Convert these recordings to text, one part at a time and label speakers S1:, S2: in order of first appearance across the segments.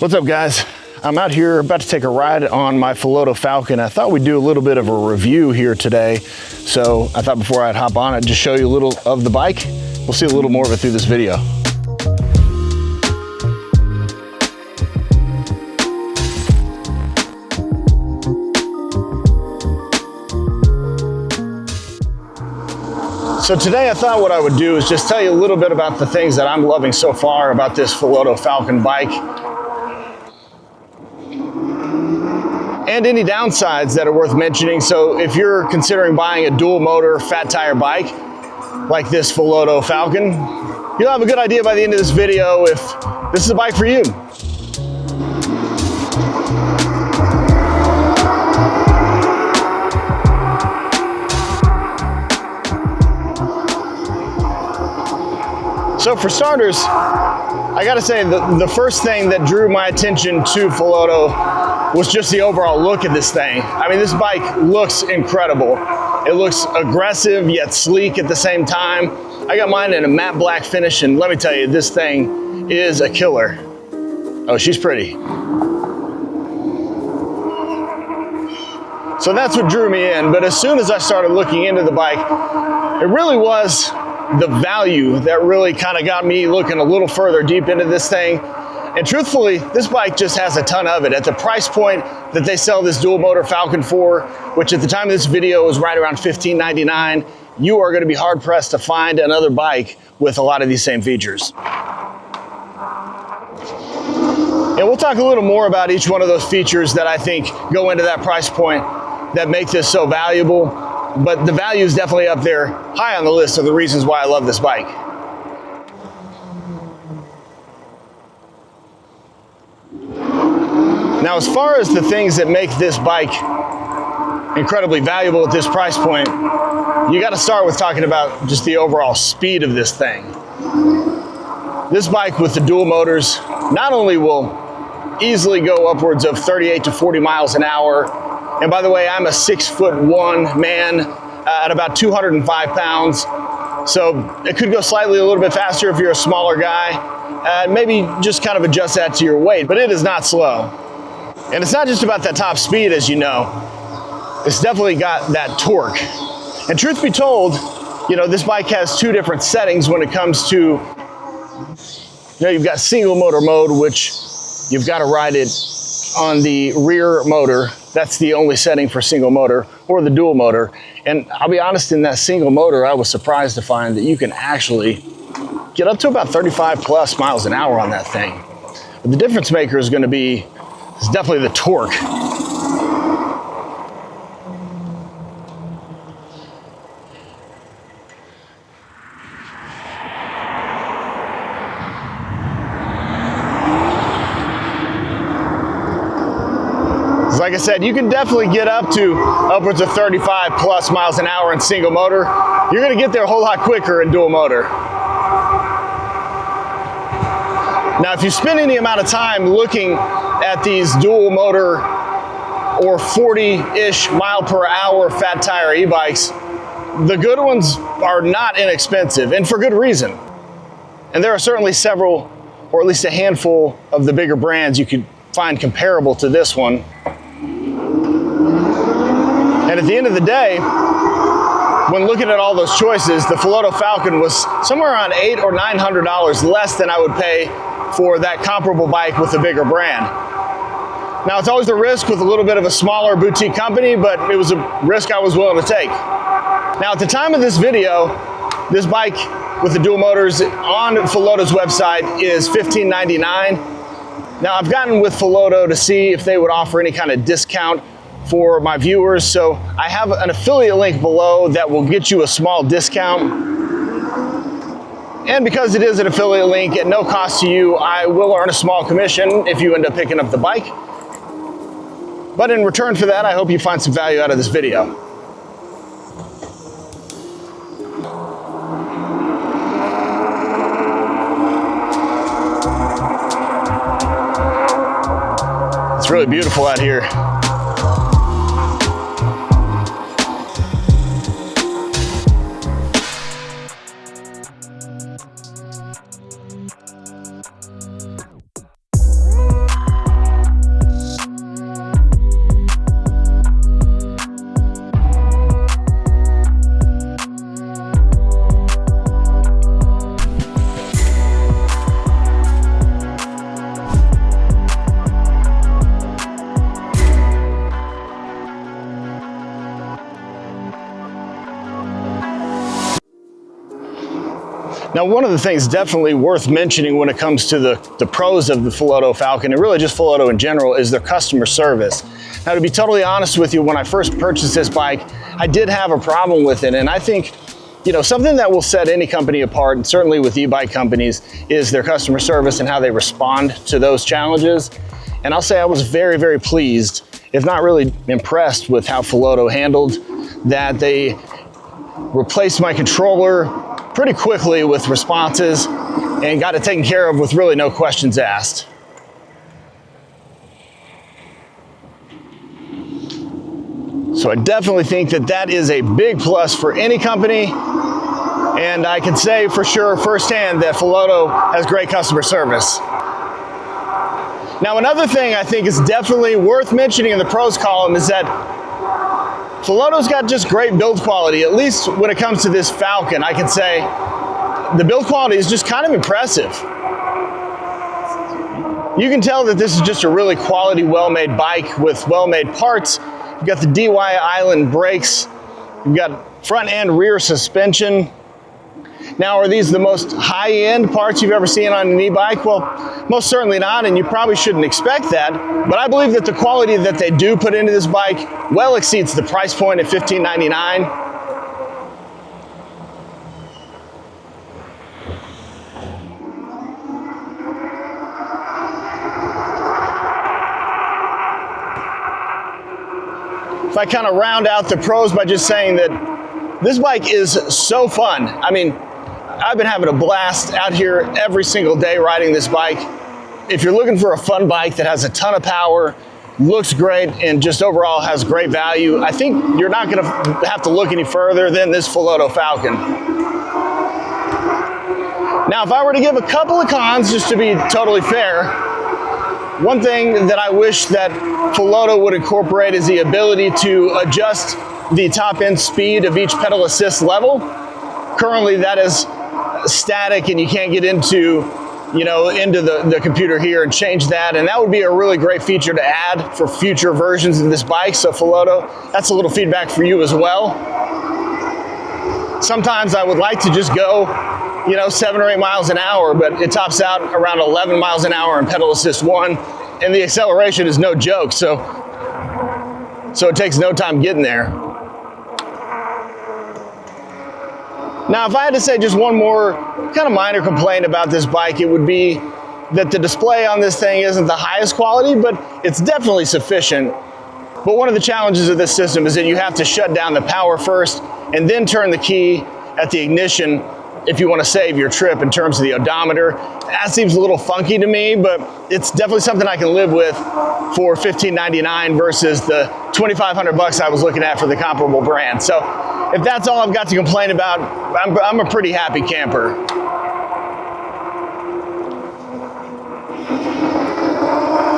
S1: What's up, guys? I'm out here about to take a ride on my Philodo Falcon. I thought we'd do a little bit of a review here today. So I thought before I'd hop on it, just show you a little of the bike. We'll see a little more of it through this video. So today I thought what I would do is just tell you a little bit about the things that I'm loving so far about this Philodo Falcon bike. And any downsides that are worth mentioning. So if you're considering buying a dual motor fat tire bike like this Philodo Falcon, you'll have a good idea by the end of this video if this is a bike for you. So for starters, I gotta say the first thing that drew my attention to Philodo was just the overall look of this thing. I mean, this bike looks incredible. It looks aggressive yet sleek at the same time. I got mine in a matte black finish, and let me tell you, this thing is a killer. Oh, she's pretty. So that's what drew me in, but as soon as I started looking into the bike, it really was the value that really kind of got me looking a little further deep into this thing. And truthfully, this bike just has a ton of it. At the price point that they sell this dual motor Falcon for, which at the time of this video is right around $15.99, you are gonna be hard pressed to find another bike with a lot of these same features. And we'll talk a little more about each one of those features that I think go into that price point that make this so valuable. But the value is definitely up there, high on the list of the reasons why I love this bike. Now, as far as the things that make this bike incredibly valuable at this price point, you got to start with talking about just the overall speed of this thing. This bike with the dual motors not only will easily go upwards of 38 to 40 miles an hour, and by the way, I'm a 6'1" man at about 205 pounds. So it could go slightly a little bit faster if you're a smaller guy. Maybe just kind of adjust that to your weight, but it is not slow. And it's not just about that top speed, as you know. It's definitely got that torque. And truth be told, you know, this bike has two different settings when it comes to, you know, you've got single motor mode, which you've got to ride it on the rear motor. That's the only setting for single motor, or the dual motor. And I'll be honest, in that single motor, I was surprised to find that you can actually get up to about 35 plus miles an hour on that thing. But the difference maker is going to be, it's definitely the torque. Like I said, you can definitely get up to upwards of 35 plus miles an hour in single motor. You're gonna get there a whole lot quicker in dual motor. Now, if you spend any amount of time looking at these dual motor or 40-ish mile per hour fat tire e-bikes, the good ones are not inexpensive, and for good reason. And there are certainly several, or at least a handful of the bigger brands you could find comparable to this one. And at the end of the day, when looking at all those choices, the Philodo Falcon was somewhere around $800 or $900 less than I would pay for that comparable bike with a bigger brand. Now, it's always a risk with a little bit of a smaller boutique company, but it was a risk I was willing to take. Now, at the time of this video, this bike with the dual motors on Philodo's website is $15.99. Now, I've gotten with Philodo to see if they would offer any kind of discount for my viewers, so I have an affiliate link below that will get you a small discount. And because it is an affiliate link at no cost to you, I will earn a small commission if you end up picking up the bike. But in return for that, I hope you find some value out of this video. It's really beautiful out here. Now, one of the things definitely worth mentioning when it comes to the pros of the Philodo Falcon, and really just Philodo in general, is their customer service. Now, to be totally honest with you, when I first purchased this bike, I did have a problem with it. And I think, you know, something that will set any company apart, and certainly with e-bike companies, is their customer service and how they respond to those challenges. And I'll say I was very, very pleased, if not really impressed, with how Philodo handled that. They replaced my controller pretty quickly with responses and got it taken care of with really no questions asked. So I definitely think that that is a big plus for any company. And I can say for sure firsthand that Philodo has great customer service. Now, another thing I think is definitely worth mentioning in the pros column is that Philodo's got just great build quality. At least when it comes to this Falcon, I can say the build quality is just kind of impressive. You can tell that this is just a really quality, well-made bike with well-made parts. You've got the DY Island brakes. You've got front and rear suspension. Now, are these the most high-end parts you've ever seen on an e-bike? Well, most certainly not, and you probably shouldn't expect that. But I believe that the quality that they do put into this bike well exceeds the price point at $1599. If I kind of round out the pros by just saying that this bike is so fun. I mean, I've been having a blast out here every single day riding this bike. If you're looking for a fun bike that has a ton of power, looks great, and just overall has great value, I think you're not gonna have to look any further than this Philodo Falcon. Now, if I were to give a couple of cons, just to be totally fair, one thing that I wish that Philodo would incorporate is the ability to adjust the top end speed of each pedal assist level. Currently that is static and you can't get into the computer here and change that, and that would be a really great feature to add for future versions of this bike. So Philodo, that's a little feedback for you as well. Sometimes I would like to just go 7 or 8 miles an hour, but it tops out around 11 miles an hour in pedal assist 1, and the acceleration is no joke, so it takes no time getting there. Now, if I had to say just one more kind of minor complaint about this bike, it would be that the display on this thing isn't the highest quality, but it's definitely sufficient. But one of the challenges of this system is that you have to shut down the power first and then turn the key at the ignition if you want to save your trip in terms of the odometer. That seems a little funky to me, but it's definitely something I can live with for $1599 versus the $2,500 I was looking at for the comparable brand. So if that's all I've got to complain about, I'm a pretty happy camper.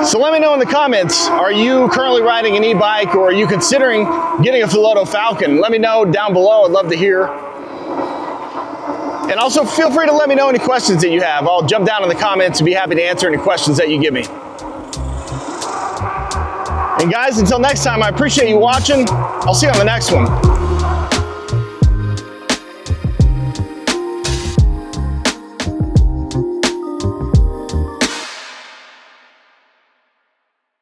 S1: So let me know in the comments, are you currently riding an e-bike or are you considering getting a Philodo Falcon? Let me know down below, I'd love to hear. And also feel free to let me know any questions that you have. I'll jump down in the comments and be happy to answer any questions that you give me. And guys, until next time, I appreciate you watching. I'll see you on the next one.